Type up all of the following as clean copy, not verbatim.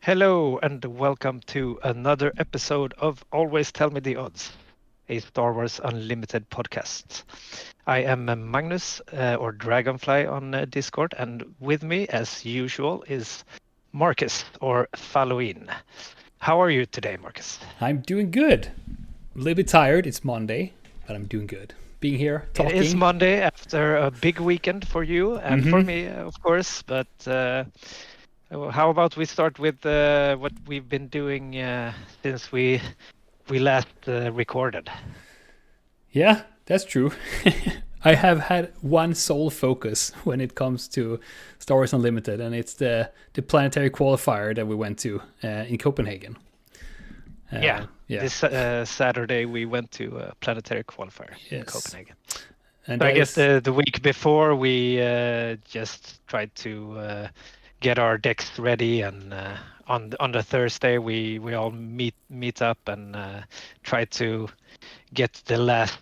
Hello and welcome to another episode of Always Tell Me the Odds, a Star Wars Unlimited podcast. I am Magnus, or Dragonfly on Discord, and with me, as usual, is Marcus, or Halloween. How are you today, Marcus? I'm doing good. A little bit tired. It's Monday, but I'm doing good. Being here, talking. It is Monday after a big weekend for you and for me, of course, but how about we start with what we've been doing since we last recorded? Yeah, that's true. I have had one sole focus when it comes to Star Wars Unlimited, and it's the Planetary Qualifier that we went to in Copenhagen. This Saturday we went to Planetary Qualifier in Copenhagen. And so I guess the week before we just tried to get our decks ready, and on the Thursday we all meet up and try to get the last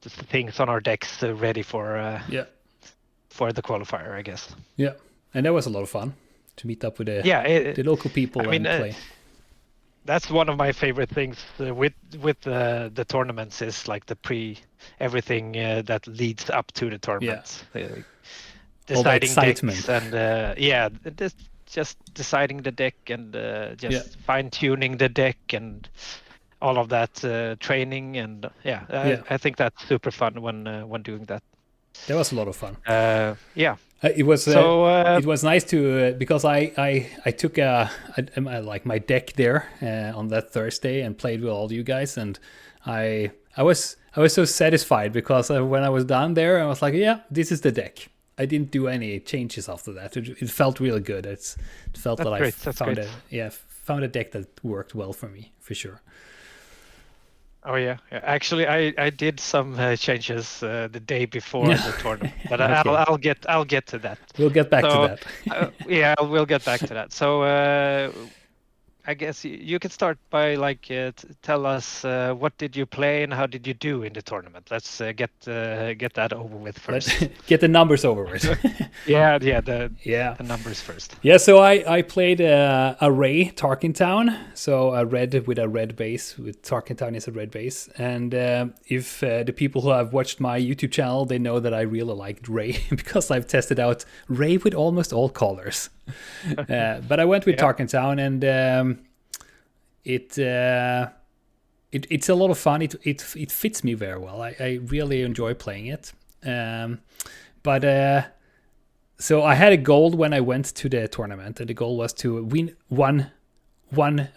things on our decks ready for the qualifier, I guess. Yeah, and that was a lot of fun to meet up with the local people and play. That's one of my favorite things with the tournaments is like everything that leads up to the tournaments. Deciding decks and just deciding the deck and just fine tuning the deck and all of that training and I think that's super fun when doing that. That was a lot of fun. It was nice to because I took like my deck there on that Thursday and played with all you guys, and I was so satisfied because when I was done there I was like, yeah, this is the deck. I didn't do any changes after that. It felt really good. It felt that I found a deck that worked well for me, for sure. Oh yeah. Actually, I did some changes the day before the tournament, but okay. I'll get to that. We'll get back to that. We'll get back to that. So I guess you can start by tell us what did you play and how did you do in the tournament. Let's get that over with first. Let's get the numbers over with. The numbers first. Yeah, so I played Array Tarkin Town, so a red with a red base. With Tarkin Town is a red base, and if the people who have watched my YouTube channel, they know that I really liked Ray because I've tested out Ray with almost all colors. But I went with Tarkin Town, and it's a lot of fun. It fits me very well. I really enjoy playing it. So I had a goal when I went to the tournament, and the goal was to win one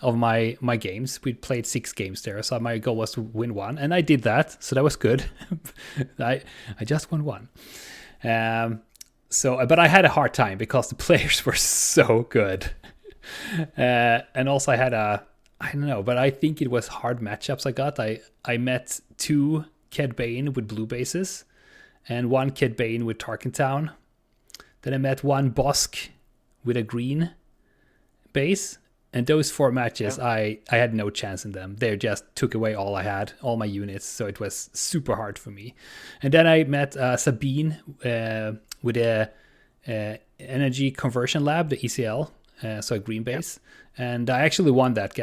of my games. We played 6 games there, so my goal was to win one, and I did that. So that was good. I just won one. But I had a hard time because the players were so good. And also I had I don't know, but I think it was hard matchups I got. I met 2 Cad Bane with blue bases and 1 Cad Bane with Tarkin Town. Then I met 1 Bosk with a green base. And those 4 matches, I had no chance in them. They just took away all I had, all my units. So it was super hard for me. And then I met Sabine with a energy conversion lab, the ECL, so a green base. And I actually won that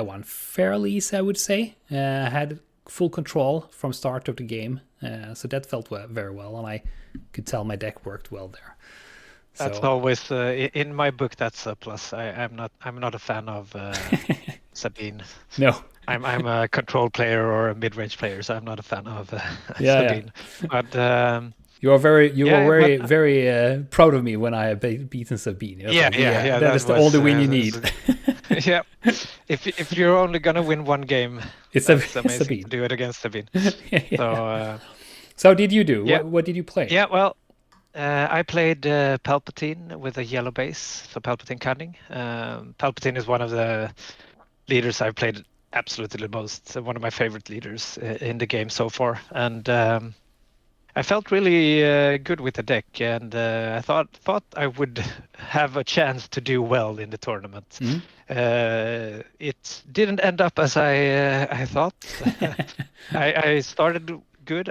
one fairly easy, I would say. I had full control from start of the game. So that felt very well. And I could tell my deck worked well there. That's always in my book. That's a plus. I'm not a fan of Sabine. No, I'm a control player or a mid-range player, so I'm not a fan of Sabine. Yeah. But you were very proud of me when I have beaten Sabine. That is the only win you need. Yeah, if you're only gonna win one game, it's amazing Sabine. To do it against Sabine. So how did you do? What did you play? Yeah, well. I played Palpatine with a yellow base, so Palpatine Cunning. Palpatine is one of the leaders I've played absolutely the most, one of my favorite leaders in the game so far. And I felt really good with the deck, and I thought I would have a chance to do well in the tournament. Mm-hmm. It didn't end up as I thought. I started good.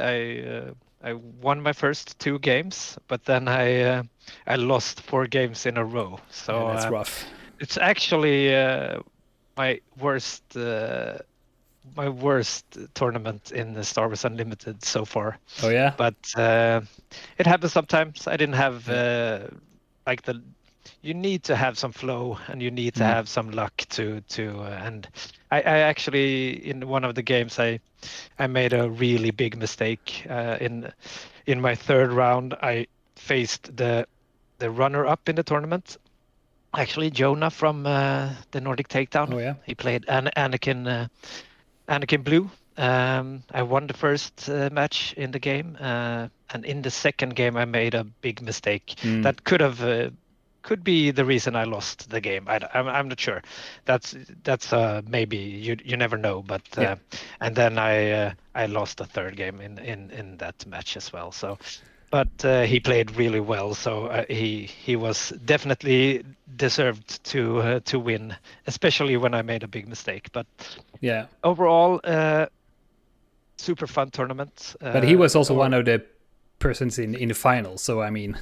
I won my first 2 games, but then I I lost 4 games in a row. So That's rough. it's actually my worst tournament in the Star Wars Unlimited so far. Oh yeah. But it happens sometimes. I didn't have like the. You need to have some flow and you need to have some luck to and I actually in one of the games I made a really big mistake in my third round. I faced the runner up in the tournament, actually Jonah from the Nordic Takedown. Oh yeah. He played Anakin Blue. I won the first match in the game, and in the second game I made a big mistake that could be the reason I lost the game. I'm not sure. That's maybe you never know. But and then I lost a third game in that match as well. So, but he played really well. So he was definitely deserved to win, especially when I made a big mistake. But yeah, overall, super fun tournament. But he was also one of the persons in the final. So I mean,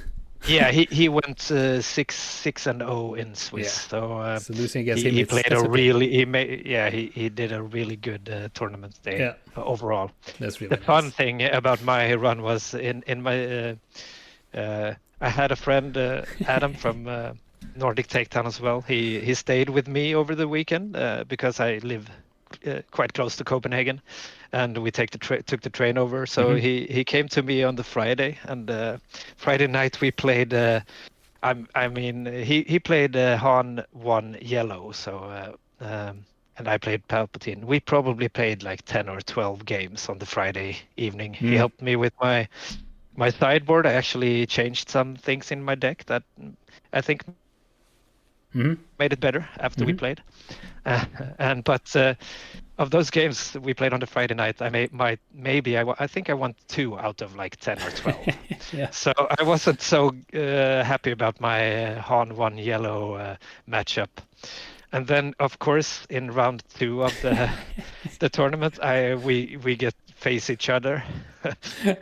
yeah, he went 6-0 in Swiss. Yeah. So losing against him, he played a really he did a really good tournament day overall. That's really the fun thing about my run was in my I had a friend Adam from Nordic Takedown as well. He stayed with me over the weekend because I live quite close to Copenhagen, and we took the train over. So he came to me on the Friday, and Friday night we played. I mean, he played Han 1 yellow, so and I played Palpatine. We probably played like 10 or 12 games on the Friday evening. He helped me with my sideboard. I actually changed some things in my deck that I think made it better after we played. But of those games we played on the Friday night, I think I won 2 out of like 10 or 12. So I wasn't so happy about my Han 1 yellow matchup. And then, of course, in round 2 of the tournament, we get face each other.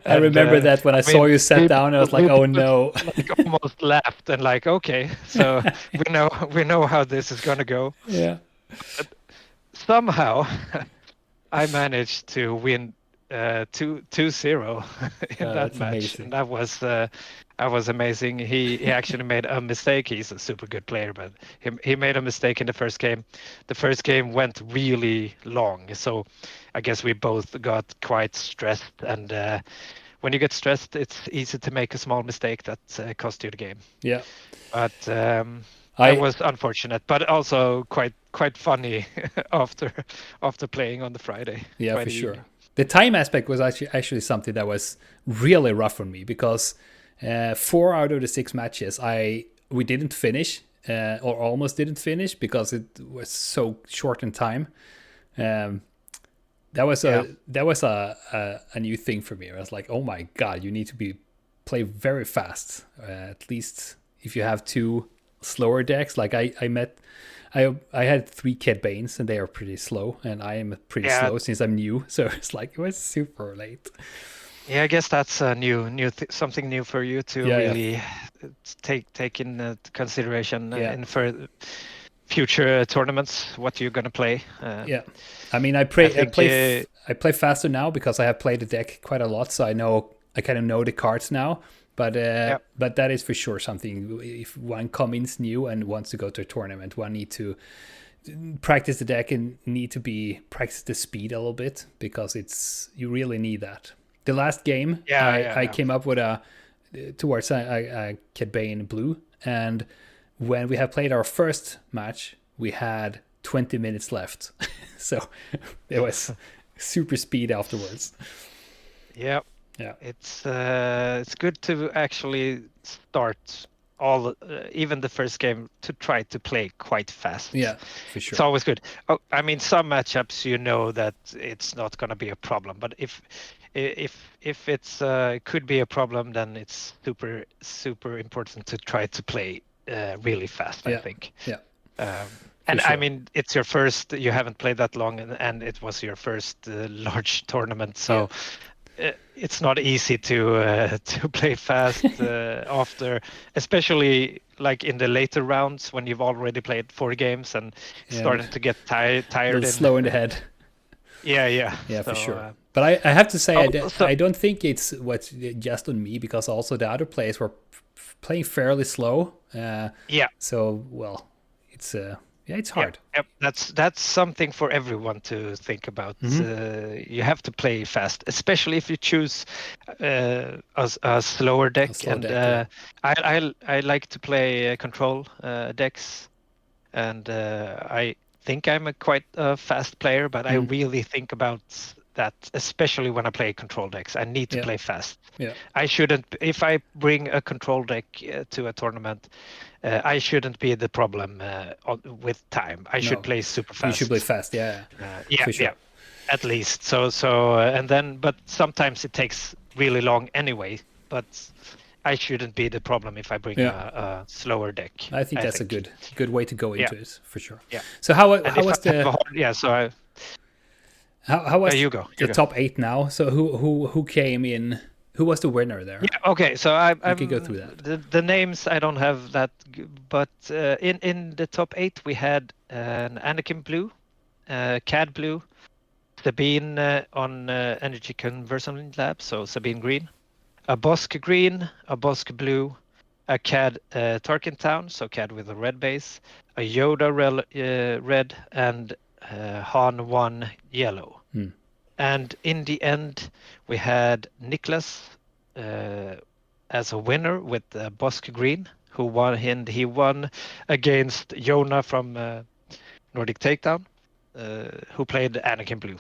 I remember that when I saw you sat down, I was like, "Oh no!" Like almost laughed and like, "Okay, so we know how this is gonna go." Yeah. But somehow, I managed to win 2-0 in that match, amazing. and that was amazing. He actually made a mistake. He's a super good player, but he made a mistake in the first game. The first game went really long, so I guess we both got quite stressed. And when you get stressed, it's easy to make a small mistake that costs you the game. Yeah. But that was unfortunate, but also quite funny after playing on the Friday. Yeah, Friday for sure. evening. The time aspect was actually something that was really rough on me because 4 out of the 6 matches we didn't finish or almost didn't finish because it was so short in time. That was a new thing for me. I was like, oh my god, you need to play very fast. At least if you have 2 slower decks. Like I had 3 Cad Banes and they are pretty slow, and I am pretty slow since I'm new. So it's like it was super late. Yeah, I guess that's a something new for you to really take in consideration in for future tournaments. What you're gonna play. I mean, I play faster now because I have played the deck quite a lot, so I kind of know the cards now. But that is for sure something. If one comes new and wants to go to a tournament, one need to practice the deck and practice the speed a little bit because you really need that. The last game, I came up with towards a Cad Bane blue, and when we have played our first match, we had 20 minutes left, so it was super speed afterwards. Yeah. Yeah, it's good to actually start even the first game to try to play quite fast. Yeah, for sure. It's always good. Oh, I mean, some matchups that it's not going to be a problem, but if it's could be a problem, then it's super important to try to play really fast. I think. Yeah. And sure. I mean, it's your first. You haven't played that long, and it was your first large tournament, so. it's not easy to to play fast after, especially like in the later rounds when you've already played 4 games and it's And starting to get a tired little and slow in the head. yeah. Yeah, for So sure. But I have to say, so I don't think it's what's just on me, because also the other players were playing fairly slow. yeah. So, well, it's yeah, it's Yep, hard. yep. That's something for everyone to think about. Hmm. You have to play fast, especially if you choose a slower A deck. slow And deck, yeah. I like to play control decks, and I think I'm a quite fast player, but I Mm. really think about that, especially when I play control decks. I need to Yeah, play fast. yeah. I shouldn't. If I bring a control deck to a tournament, I shouldn't be the problem with time. I should No, play super you should play fast. fast. Yeah, Yeah, for yeah, sure. at least. And then, but sometimes it takes really long anyway. But I shouldn't be the problem if I bring Yeah, a slower deck. I think I that's a think. good way to go Yeah, into it, for sure. yeah. So And how if I was have a the hard, yeah. So how was you go, the you go. top 8 now? So who came in? Who was the winner there? Yeah. Okay. So We could go through that. the names I don't have that, but in the top 8 we had an Anakin Blue, Cad Blue, Sabine on Energy Conversion Lab, so Sabine Green, a Bosk Green, a Bosk Blue, a Cad Tarkin Town, so Cad with a red base, a Yoda red, and Han 1 yellow. Hmm. And in the end, we had Niklas as a winner with Bosk Green, who won, and he won against Yona from Nordic Takedown, who played Anakin Blue.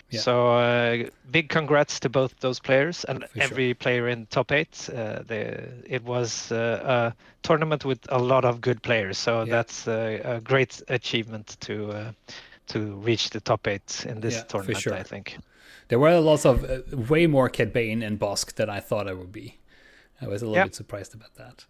Yeah, So big congrats to both those players and for sure. every player in top 8. It was a tournament with a lot of good players, so Yeah, that's a great achievement to reach the top 8 in this yeah, for tournament, I sure. think. There were lots of way more Cad Bane and Bosk than I thought I would be. I was a little Yeah, bit surprised about that.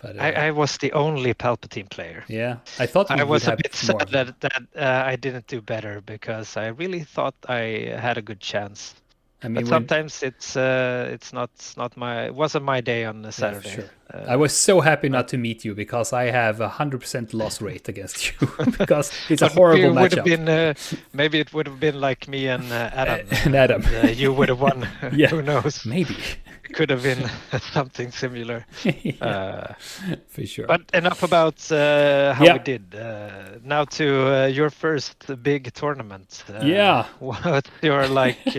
But I was the only Palpatine player. yeah, I thought we I would was a have bit more sad of them. that I didn't do better because I really thought I had a good chance. I But mean, when sometimes it's not my, it wasn't my day on a yeah, for Saturday. sure. I was so happy But not to meet you, because I have 100% loss rate against you, because it's a but maybe horrible it would have matchup. been maybe it would have been like me and Adam, And Adam, and you would have won. yeah, Who knows? maybe. It could have been something similar. Yeah, Uh, for sure. But enough about how we Yeah, did. Now to your first big tournament. yeah. What's your like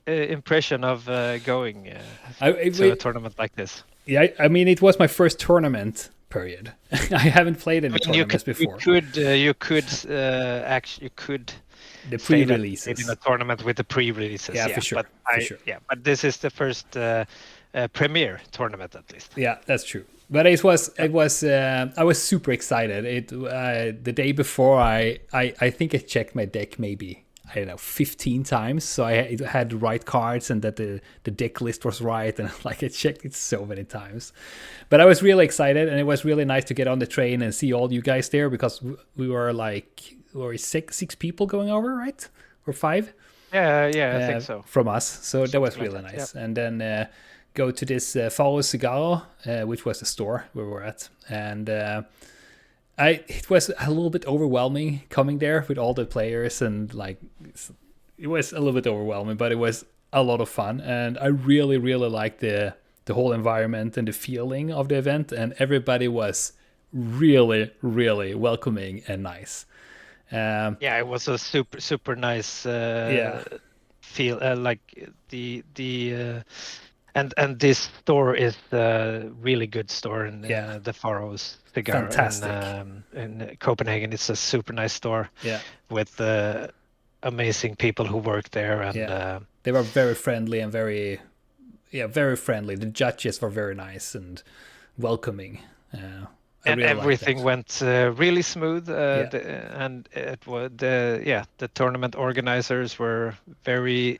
impression of going to a Wait, tournament like this? yeah. I mean, it was my first tournament. Period. I haven't played any I mean, tournaments you before. could actually you could The say that you played in pre-releases. a tournament with the pre-releases. Yeah, Yeah, for sure, but for sure. but this is the first premier tournament at least. Yeah, that's true. But it was Yeah. I was super excited. It the day before I think I checked my deck maybe, I don't know, 15 times, so I had the right cards and that the deck list was right, and like I checked it so many times. But I was really excited, and it was really nice to get on the train and see all you guys there, because we were like, six people going over, right? Or 5 Yeah, I think so. from us. So that was Something like really that, nice. And then go to this Faro Cigar, which was the store where we were at. And it was a little bit overwhelming coming there with all the players, and like it was a little bit overwhelming, but it was a lot of fun. And I really, really liked the whole environment and the feeling of the event. And everybody was really, really welcoming and nice. Yeah, it was a super nice Yeah, feel. Like and this store is a really good store in yeah, the Faroes Cigar fantastic. in Copenhagen. It's a super nice store Yeah, with amazing people who work there, and yeah. They were very friendly and very friendly. The judges were very nice and welcoming. I and really liked everything that. went really smooth. Yeah, And it was the tournament organizers were very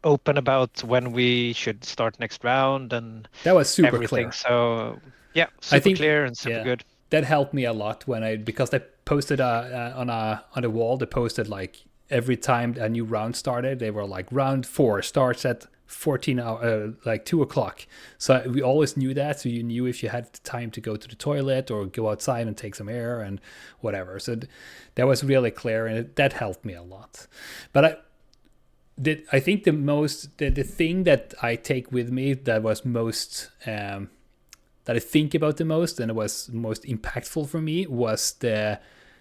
open about when we should start next round and that was super everything. clear. So yeah, I super think, clear and super yeah, good. that helped me a lot when because they posted on the wall. They posted like every time a new round started, they were like, round 4 starts at 2 o'clock. So we always knew that. So you knew if you had time to go to the toilet or go outside and take some air and whatever. So that was really clear, and that helped me a lot. But I think the thing that I take with me that was most that I think about the most and it was most impactful for me was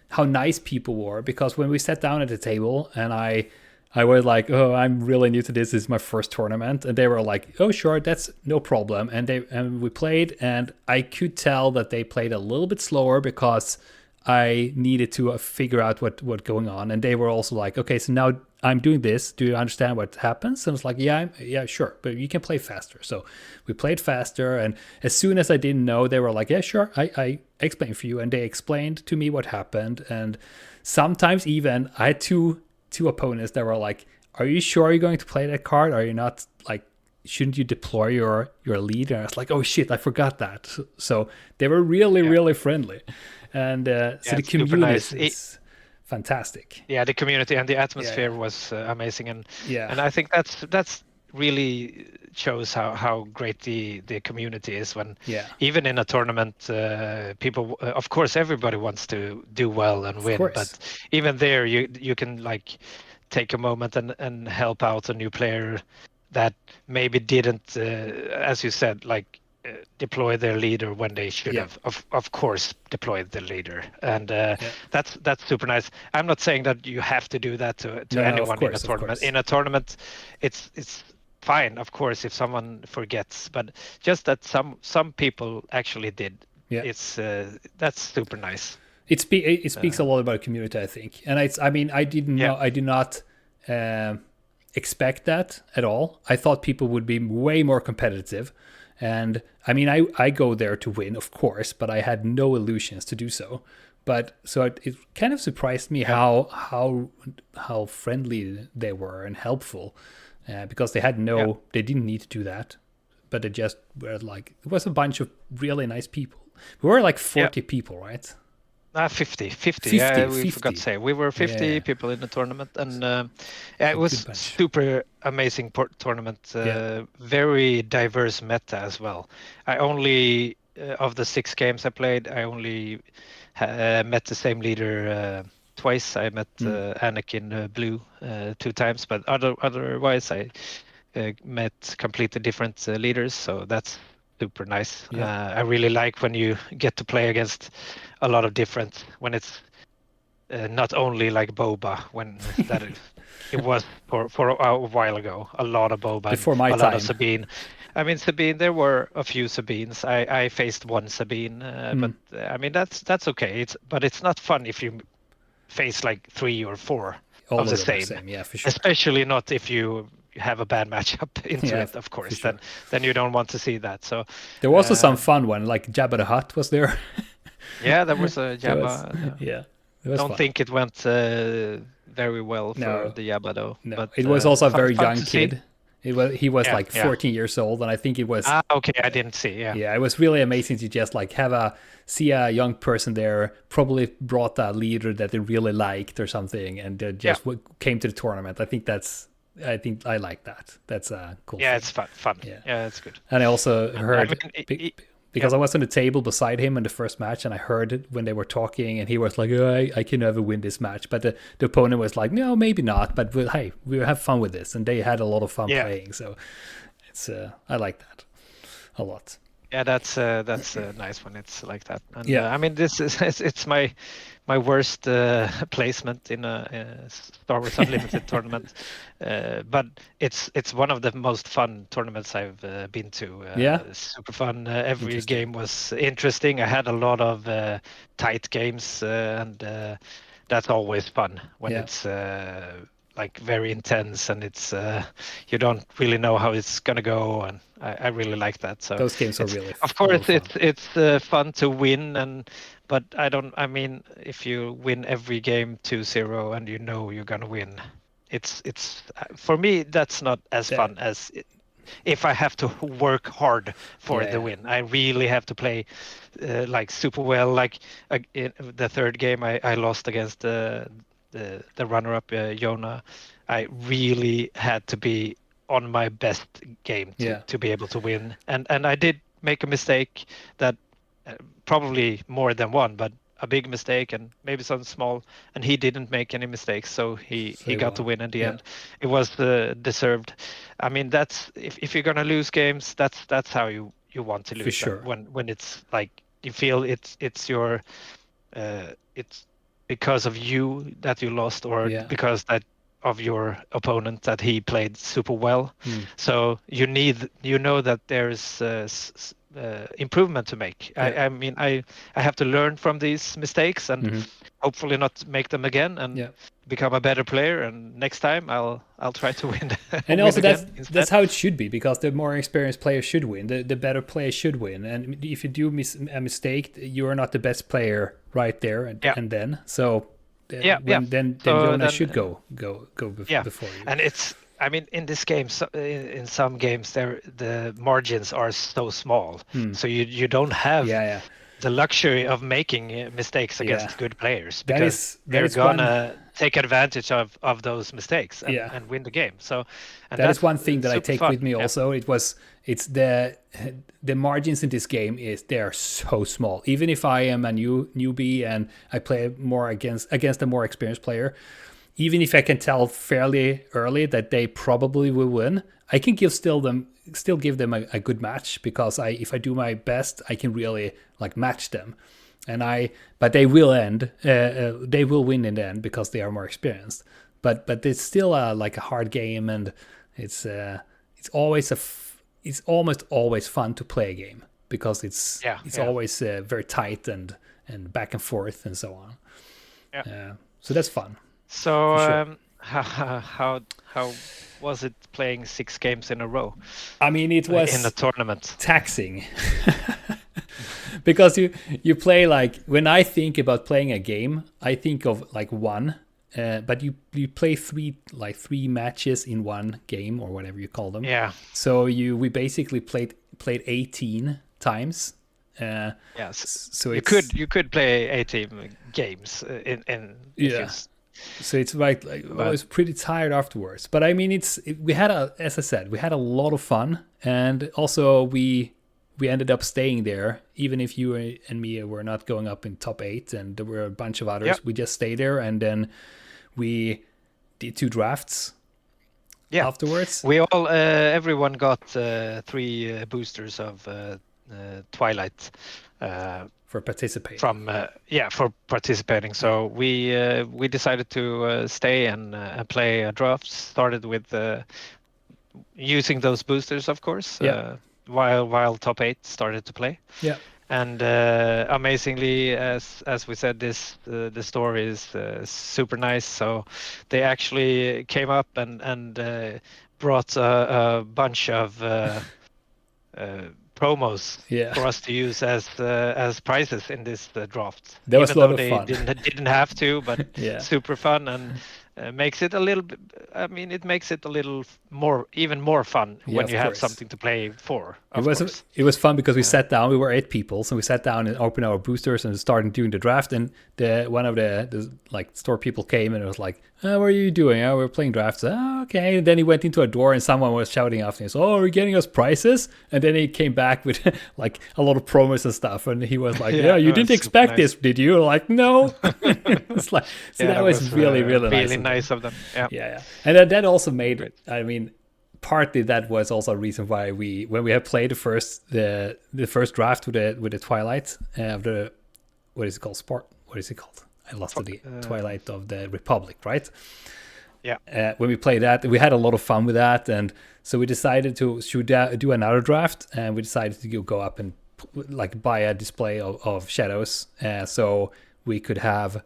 how nice people were. Because when we sat down at the table and I was like, oh, I'm really new to this. This is my first tournament. And they were like, oh, sure, that's no problem. And we played, and I could tell that they played a little bit slower because I needed to figure out what going on. And they were also like, okay, so now I'm doing this. Do you understand what happens? And I was like, yeah, sure, but you can play faster. So we played faster. And as soon as I didn't know, they were like, yeah, sure, I explained for you. And they explained to me what happened. And sometimes even I had two opponents that were like, are you sure you're going to play that card? Are you not, like, shouldn't you deploy your lead? And I was like, oh shit, I forgot that. So they were really friendly. And so the community is fantastic. Yeah, the community and the atmosphere was amazing, and I think that's really shows how great the community is when even in a tournament, people, of course, everybody wants to do well and win, but even there you can like take a moment and help out a new player that maybe didn't, as you said, like deploy their leader when they should have, of course, deployed the leader, and that's super nice. I'm not saying that you have to do that to anyone in a tournament. In a tournament, it's fine, of course, if someone forgets, but just that some people actually did. It's that's super nice. It speaks a lot about community, I think, and I did not expect that at all. I thought people would be way more competitive. And I mean, I go there to win, of course, but I had no illusions to do so. But so it kind of surprised me how friendly they were and helpful, because they they didn't need to do that, but they just were like, it was a bunch of really nice people. We were like 40 people, right? 50. Yeah, we forgot to say we were 50 people in the tournament, and it was super amazing tournament. Very diverse meta as well. I only of the 6 games I played, I only met the same leader twice. I met Anakin Blue 2 times, but otherwise I met completely different leaders. So that's super nice. I really like when you get to play against a lot of different, when it's not only like Boba, when it was for a while ago, a lot of Boba, before my time. Lot of Sabine. I mean, Sabine, there were a few Sabines. I faced one Sabine, but I mean that's okay. But it's not fun if you face like 3 or 4 all of the same. Yeah, for sure. Especially not if you have a bad matchup into it, of course. Sure. Then you don't want to see that. So there was also some fun one, like Jabba the Hutt was there. Yeah, there was a Jabba. It was don't fun. think it went very well for the Jabba though. No, but, it was also a very young kid. He was like 14 years old, and I think it was. Okay, I didn't see. Yeah, it was really amazing to just like see a young person there. Probably brought a leader that they really liked or something, and just came to the tournament. I think I like that. That's a cool. Yeah, thing. It's fun. Yeah, it's good. And I also heard. Because I was on the table beside him in the first match, and I heard it when they were talking, and he was like, oh, I can never win this match. But the opponent was like, no, maybe not, but hey, we'll have fun with this. And they had a lot of fun playing. So it's I like that a lot. Yeah, that's nice when it's like that. And I mean, this is it's my worst placement in a Star Wars Unlimited tournament, but it's one of the most fun tournaments I've been to. Super fun. Every game was interesting. I had a lot of tight games, and that's always fun when it's like very intense, and it's you don't really know how it's gonna go, and I really like that. So those games are really of course it's fun to win, but I mean, if you win every game 2-0 and you know you're gonna win, it's for me that's not as fun as if I have to work hard for the win. I really have to play like super well. Like in the third game I lost against the runner-up, Yona, I really had to be on my best game to be able to win. And I did make a mistake that probably more than one, but a big mistake and maybe some small, and he didn't make any mistakes, so he got the win in the end. It was deserved. I mean, that's if you're gonna lose games, that's how you want to lose. For sure. When it's like you feel it's your it's because of you that you lost, or because that of your opponent that he played super well. So you know that there's improvement to make. I mean, I have to learn from these mistakes and hopefully not make them again and become a better player. And next time I'll try to win. And also that's how it should be, because the more experienced player should win. The better player should win. And if you do a mistake, you are not the best player right there and then. So then Jonas should go before you. And it's, I mean, in this game, in some games, the margins are so small, so you don't have the luxury of making mistakes against good players, because they're gonna take advantage of those mistakes and win the game. So that is one thing that I take with me also. It's the margins in this game they are so small. Even if I am a newbie and I play more against a more experienced player, even if I can tell fairly early that they probably will win, I can still give them a good match, because if I do my best, I can really like match them, but they will they will win in the end because they are more experienced. But it's still like a hard game, and it's almost always fun to play a game, because it's always very tight and back and forth and so on. So that's fun. So how was it playing 6 games in a row? I mean, it was in a tournament taxing. Because you play, like, when I think about playing a game, I think of like one, but you play three matches in one game, or whatever you call them. So we basically played 18 times. So you could play 18 games in So it's like I was pretty tired afterwards. But I mean, as I said, we had a lot of fun, and also we ended up staying there, even if you and me were not going up in top 8, and there were a bunch of others. We just stayed there, and then we did 2 drafts. Afterwards, we all everyone got 3 boosters of Twilight. For participating. For participating. So we decided to stay and play a draft. Started with using those boosters, of course. While top 8 started to play. And amazingly, as we said, the story is super nice. So they actually came up and brought a bunch of promos for us to use as prizes in this draft. That was a lot of fun. Didn't have to, but super fun, and makes it a little bit. I mean, it makes it a little even more fun when you have something to play for. It was fun because we sat down. We were 8 people, so we sat down and opened our boosters and started doing the draft. And one of the like store people came and it was like, "What are you doing?" "Oh, we're playing drafts." "Oh, okay." And then he went into a door and someone was shouting after him, "Oh, are you getting us prizes?" And then he came back with like a lot of promos and stuff. And he was like, "Yeah, you didn't expect this, did you?" Like, "No." It's like, so that was really nice of them. Yeah. And that also made, I mean, partly that was also a reason why when we had played the first draft with the Twilight of the, what is it called? What is it called? I lost the Twilight of the Republic, right? When we played that, we had a lot of fun with that, and so we decided to do another draft, and we decided to go up and like buy a display of shadows, so we could have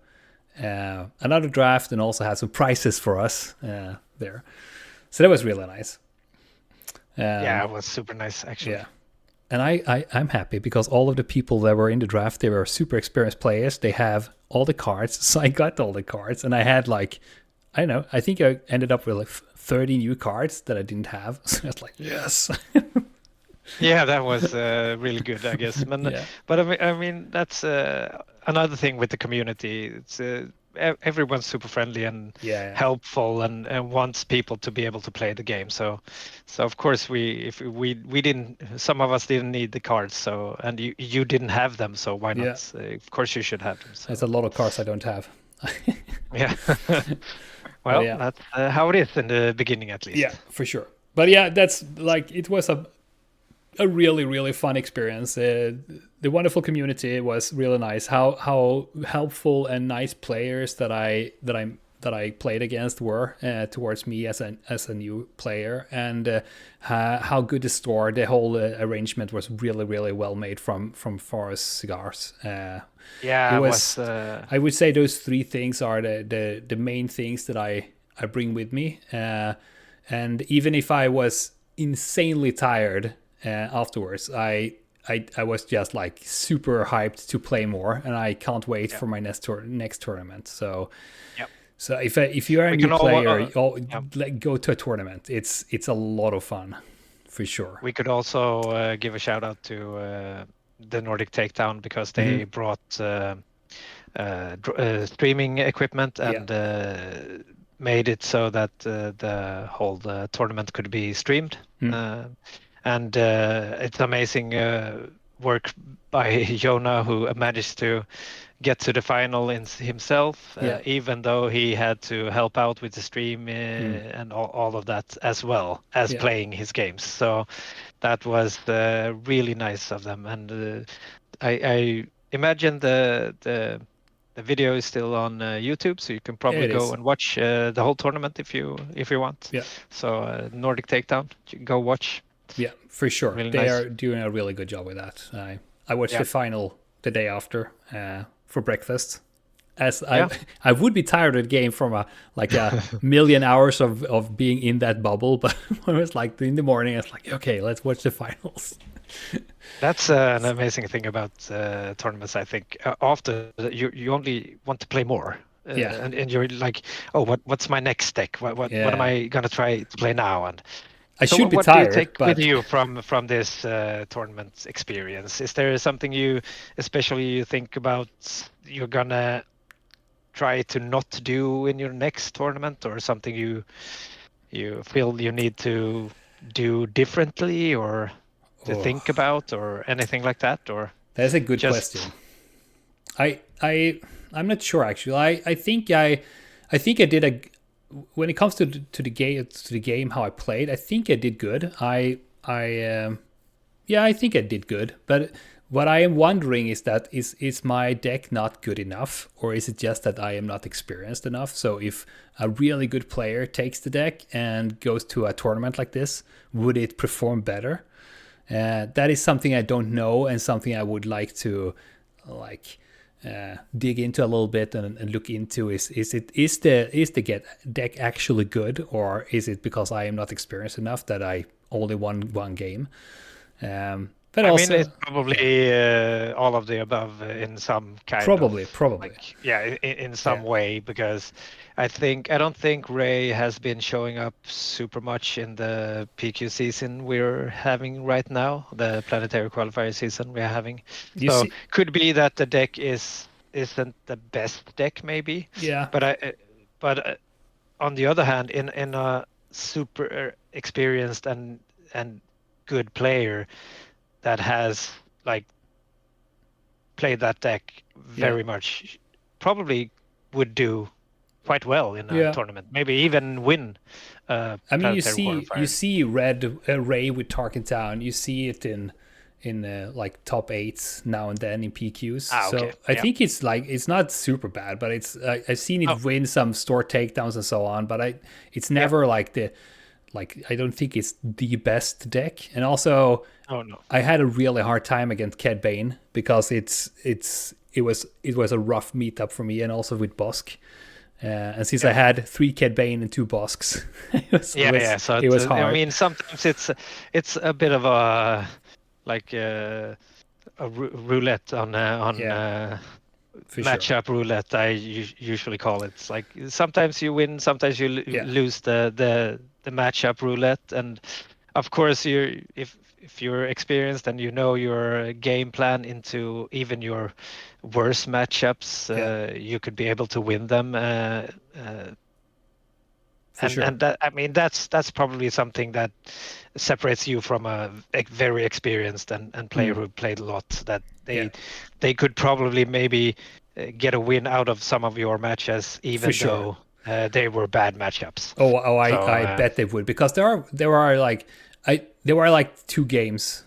another draft and also have some prizes for us there. So that was really nice. It was super nice, actually. And I'm happy because all of the people that were in the draft, they were super experienced players. They have all the cards, so I got all the cards, and I had like, I don't know, I think I ended up with like 30 new cards that I didn't have. So I was like, yes. That was really good, I guess. But I mean that's another thing with the community. It's everyone's super friendly and Yeah. helpful, and wants people to be able to play the game. So of course we didn't, some of us didn't need the cards, so, and you didn't have them, so why Yeah. not? Of course you should have them. There's So a lot of cars I don't have. yeah. But Well, yeah. that's how it is in the beginning, at Yeah, least. for sure. But yeah, that's like, it was a really really fun experience. The wonderful community was really nice. How helpful and nice players that I played against were towards me as a new player, and how good the whole arrangement was really really well made from Forest Cigars. It Yeah, it was was, I would say those three things are the main things that I bring with me. And even if I was insanely tired afterwards, I was just like super hyped to play more, and I can't wait yeah. for my next tournament. So Yep. if you are a We new can all player, yeah. go to a tournament. It's a lot of fun, for sure. We could also give a shout out to the Nordic Takedown, because they Mm-hmm. brought streaming equipment, Yeah. and made it so that the whole tournament could be streamed. Mm. And it's amazing work by Jonah, who managed to get to the final himself, Yeah. even though he had to help out with the stream and all of that, as well as Yeah. playing his games. So that was really nice of them. And I imagine the video is still on YouTube, so you can probably It go is. and watch the whole tournament if you want. Yeah. So Nordic Takedown, you can go watch. Yeah, for sure. Really They nice. are doing a really good job with that. I watched Yeah. the final the day after for breakfast. As Yeah. I would be tired of the game from a million hours of being in that bubble, but when it was like in the morning, it's like, okay, let's watch the finals. That's an amazing thing about tournaments. I think after you only want to play more, Yeah. and you're like, oh, what's my next deck? What am Yeah. I gonna try to play now? And I so should be what do you tired, take with but you from this tournament experience? Is there something you especially you think about you're gonna try to not do in your next tournament, or something you feel you need to do differently, or to oh, think about, or anything like that, or that's a good just question. I'm not sure actually. I think I did a when it comes to the game how I played. I think I did good. I think I did good. But what I am wondering is that is my deck not good enough, or is it just that I am not experienced enough? So if a really good player takes the deck and goes to a tournament like this, would it perform better? That is something I don't know, and something I would like to like dig into a little bit and look into. Is the deck actually good, or is it because I am not experienced enough that I only won one game? But I mean, also, it's probably all of the above in some kind of, probably, like, yeah, in yeah. some way, because I don't think Ray has been showing up super much in the PQ season we're having right now, the Planetary Qualifier season we're having. You So see, could be that the deck isn't the best deck, maybe, yeah, but on the other hand, in a super experienced and good player that has like played that deck yeah, very much, probably would do quite well in a yeah. tournament, maybe even win I mean, Planetary you Qualifier. see red Ray with Tarkin Town. You see it in like top eights now and then in PQs. Okay. So I Yeah. think it's not super bad, but I've seen Oh, it win some store takedowns and so on. But it's yeah. never like I don't think it's the best deck. And also Oh, no. I had a really hard time against Cad Bane because it was a rough meetup for me, and also with Bosk. And since I Yeah. had 3 Cad Bane and 2 Bosks, Yeah. So it was I hard. mean, sometimes it's a bit of a like a roulette on Yeah, for sure. matchup roulette. I usually call it. It's like sometimes you win, sometimes you Yeah, lose the matchup roulette, and of course you if you're experienced and you know your game plan into even your worst matchups, you could be able to win them. For sure. And that, I mean, that's probably something that separates you from a very experienced and player who played a lot. That they could probably maybe get a win out of some of your matches, even though they were bad matchups. I bet they would, because there are like two games.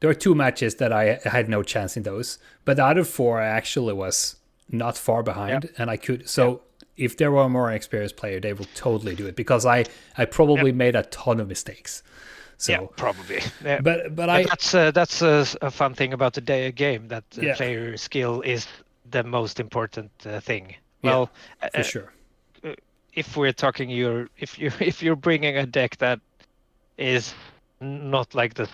There were two matches that I had no chance in those, but the other four I actually was not far behind, and I could. So if there were a more experienced player, they will totally do it, because I probably made a ton of mistakes. So yeah, probably. Yeah. But that's a fun thing about the day game, that player skill is the most important thing. Well, for sure. If we're talking if you're bringing a deck that is not like the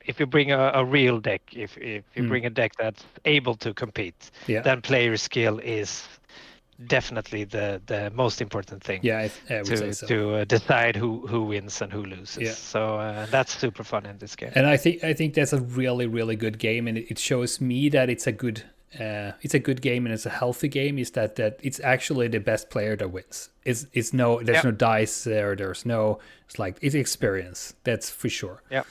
if you bring a real deck, if you bring a deck that's able to compete, then player skill is definitely the most important thing. I would say so. To decide who wins and who loses. So that's super fun in this game. And I think that's a really, really good game, and it shows me that it's a good game and it's a healthy game. Is that it's actually the best player that wins. There's no dice there. It's experience. That's for sure. Yeah.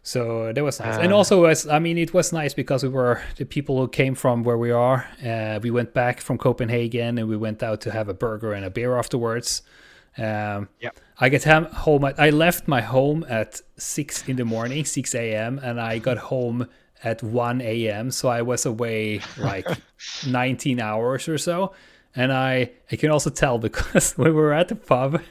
So that was nice. And also, it was nice because we were the people who came from where we are. We went back from Copenhagen and we went out to have a burger and a beer afterwards. I get home. I left my home at 6 a.m. and I got home at 1 a.m. So I was away like 19 hours or so. And I can also tell, because when we were at the pub,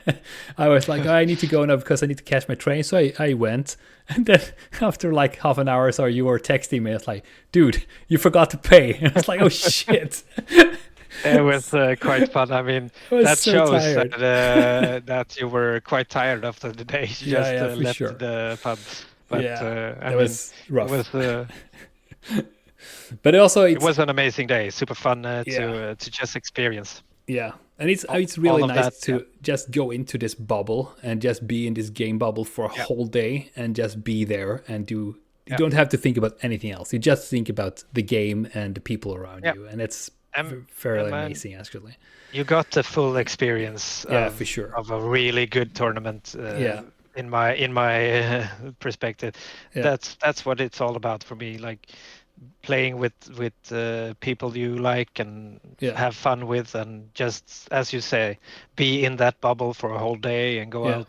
I was like, I need to go now because I need to catch my train. So I went. And then after like half an hour or so, you were texting me. It's like, dude, you forgot to pay. And I was like, oh, shit. It was quite fun. I mean, that so shows that you were quite tired after the day. You just left the pub. But it was rough. It was, but also it was an amazing day. Super fun to just experience. Yeah, and it's really nice to just go into this bubble and just be in this game bubble for a whole day and just be there and do. You don't have to think about anything else. You just think about the game and the people around you, and it's fairly amazing, actually. You got the full experience. For sure. Of a really good tournament. In my perspective, that's what it's all about for me. Like, playing with people you like and have fun with, and just, as you say, be in that bubble for a whole day and go out,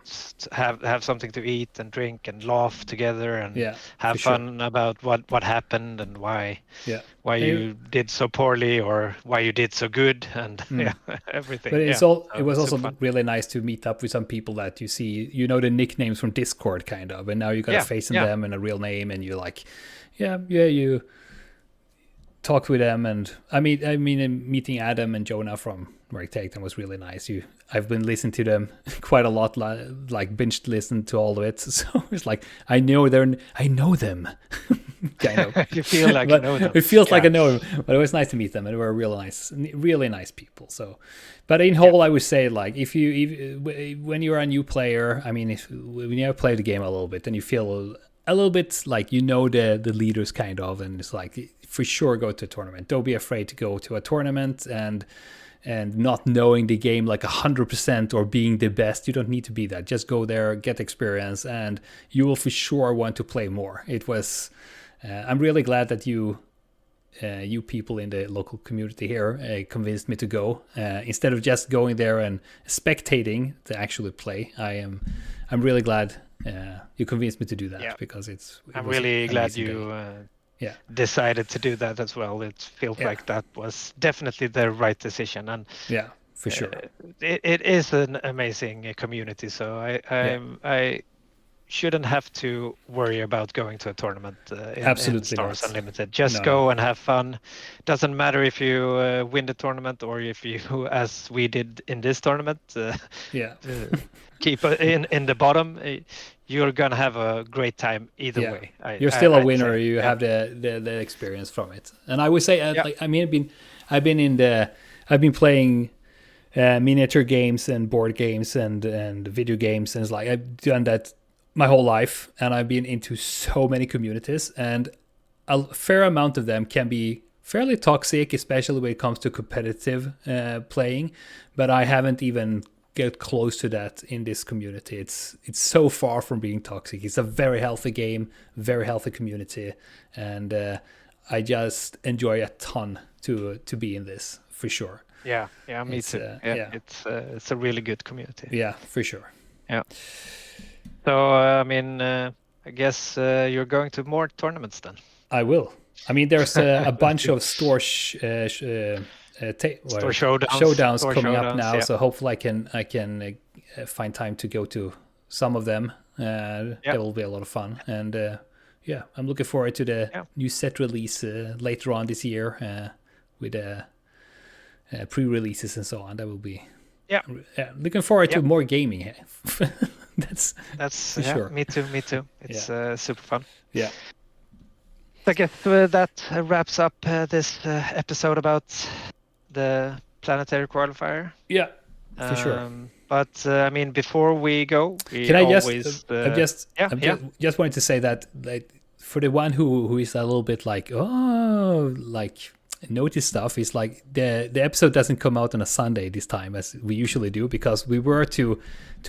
have something to eat and drink and laugh together and have fun about what happened and why you did so poorly or why you did so good, and everything. But it was also fun. Really nice to meet up with some people that you see, the nicknames from Discord kind of, and now you got a face in them and a real name, and you're like, you talked with them. And I mean, meeting Adam and Jonah from Merc Takedown was really nice. I've been listening to them quite a lot, like binge listened to all of it. So it's like I know them, kind of. You feel like you know them. It feels like I know them, but it was nice to meet them, and they were really nice people. So, but in whole, I would say, like, if when you're a new player, I mean, when you have played the game a little bit, then you feel a little bit like the leaders kind of, and it's like, for sure, go to a tournament. Don't be afraid to go to a tournament and not knowing the game like 100% or being the best. You don't need to be that. Just go there, get experience, and you will for sure want to play more. It was I'm really glad that you people in the local community here convinced me to go instead of just going there and spectating to actually play. I'm really glad you convinced me to do that, because I'm really glad you decided to do that as well. It feels like that was definitely the right decision, and for sure, it is an amazing community. So I shouldn't have to worry about going to a tournament in Stars Unlimited. Just go and have fun. Doesn't matter if you win the tournament or if you, as we did in this tournament, keep in the bottom. You're gonna have a great time either way. You're still a winner. You have the experience from it. And I would say, I've been playing miniature games and board games and video games, and it's like I've done that my whole life, and I've been into so many communities, and a fair amount of them can be fairly toxic, especially when it comes to competitive playing. But I haven't even get close to that in this community. It's so far from being toxic. It's a very healthy game, very healthy community, and I just enjoy a ton to be in this for sure. Yeah, me too. It's a really good community. Yeah, for sure. Yeah. So I mean, I guess you're going to more tournaments then. I will. I mean, there's a bunch of store showdowns coming up now, so hopefully I can find time to go to some of them. That will be a lot of fun, and I'm looking forward to the new set release later on this year with pre-releases and so on. That will be looking forward to more gaming. That's for sure. Me too. It's super fun. Yeah. I guess that wraps up this episode about the Planetary Qualifier. Yeah, for sure. But I mean, before we go, can I just wanted to say that, like, for the one who is a little bit like notice stuff, is like the episode doesn't come out on a Sunday this time as we usually do, because we were to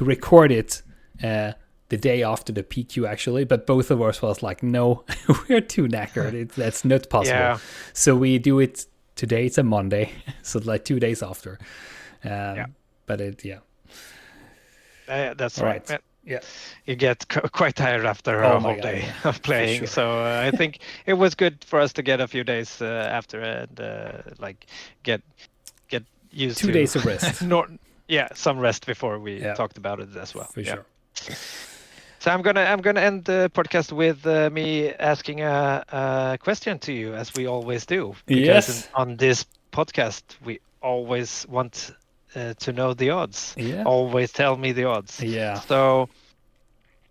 record it the day after the PQ actually, but both of us was like, no, we're too knackered. That's not possible. Yeah. So we do it today. It's a Monday, so like 2 days after. But that's right. Yeah, you get quite tired after a whole day of playing. Sure. So I think it was good for us to get a few days after and get used to 2 days of rest. Some rest before we talked about it as well. For sure. So I'm gonna end the podcast with me asking a question to you, as we always do. Because on this podcast we always want to know the odds. Yeah. Always tell me the odds. Yeah. So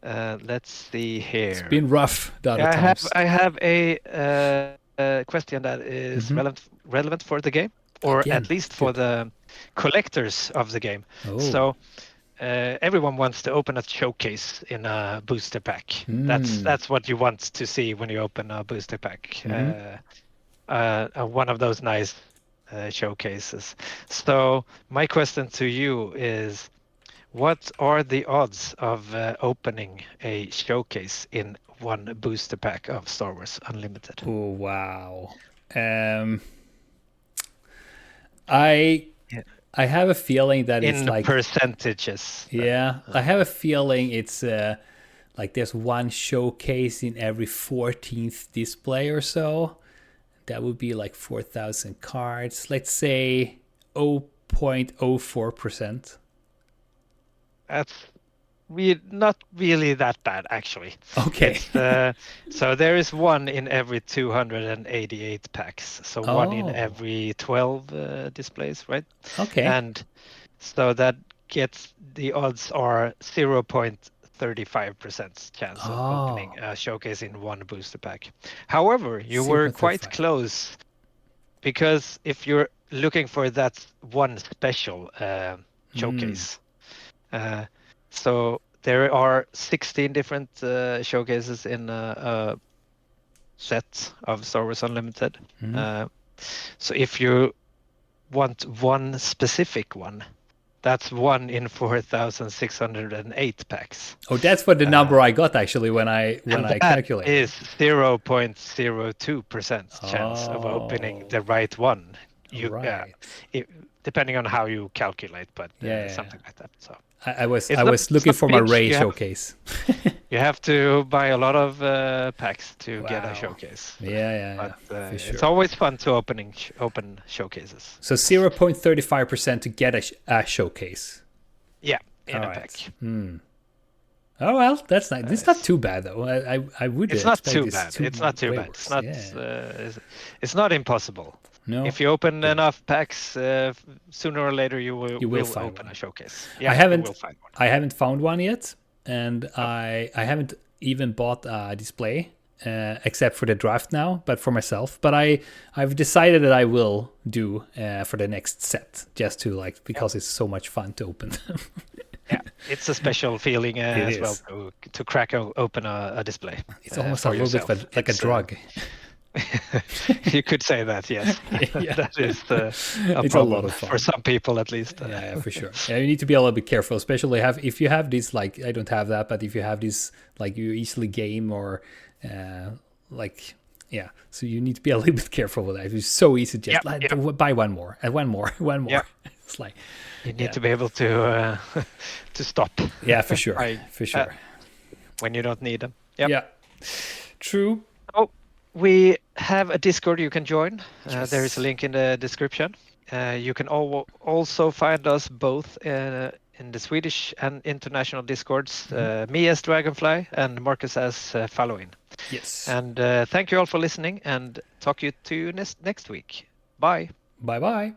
let's see here. It's been rough. I have a question that is relevant for the game, or at least for the collectors of the game. Oh. So everyone wants to open a showcase in a booster pack. That's what you want to see when you open a booster pack. One of those nice showcases. So my question to you is, what are the odds of opening a showcase in one booster pack of Star Wars Unlimited? Oh, wow. I have a feeling that it's like percentages. Yeah, I have a feeling it's like there's one showcase in every 14th display or so. That would be like 4,000 cards. Let's say 0.04%. That's not really that bad, actually. Okay. So there is one in every 288 packs. So one in every 12 displays, right? Okay. And so that gets, the odds are 0.35% chance of opening a showcase in one booster pack. However, you were quite close, because if you're looking for that one special showcase, so there are 16 different showcases in a set of Star Wars Unlimited. So if you want one specific one, that's one in 4,608 packs. Oh, that's what the number I got actually when I calculated. Is 0.02% chance of opening the right one. Depending on how you calculate, but something like that. So I was looking for my Ray showcase. You have to buy a lot of packs to get a showcase. But it's always fun to open showcases. So 0.35% to get a showcase. Yeah, in a pack. Oh well, that's nice. It's not too bad though. I would. It's not too bad. It's not too bad. It's not impossible. No. If you open enough packs, sooner or later you will open a showcase. Yeah, I haven't. You will find one. I haven't found one yet, and I haven't even bought a display except for the draft now, but for myself. But I've decided that I will do for the next set, just to because it's so much fun to open them. It's a special feeling as well is. to crack open a display. It's almost for a little bit yourself. of like a drug. You could say that, yes. Yeah. That is a It's a lot problem of fun. for some people, at least. Yeah, for sure. Yeah, you need to be a little bit careful, especially if you have this, like, I don't have that, but if you have this, like, you easily game or like, yeah, so you need to be a little bit careful with that. It's so easy to just buy one more and one more, one more. Yeah. It's like You need to be able to to stop. Yeah, for sure, for sure. When you don't need them. Yep. Yeah, true. Oh, we have a Discord you can join. Yes. There is a link in the description. You can also find us both in the Swedish and international Discords. Me as Dragonfly and Marcus as Following. Yes. And thank you all for listening, and talk to you next week. Bye. Bye bye.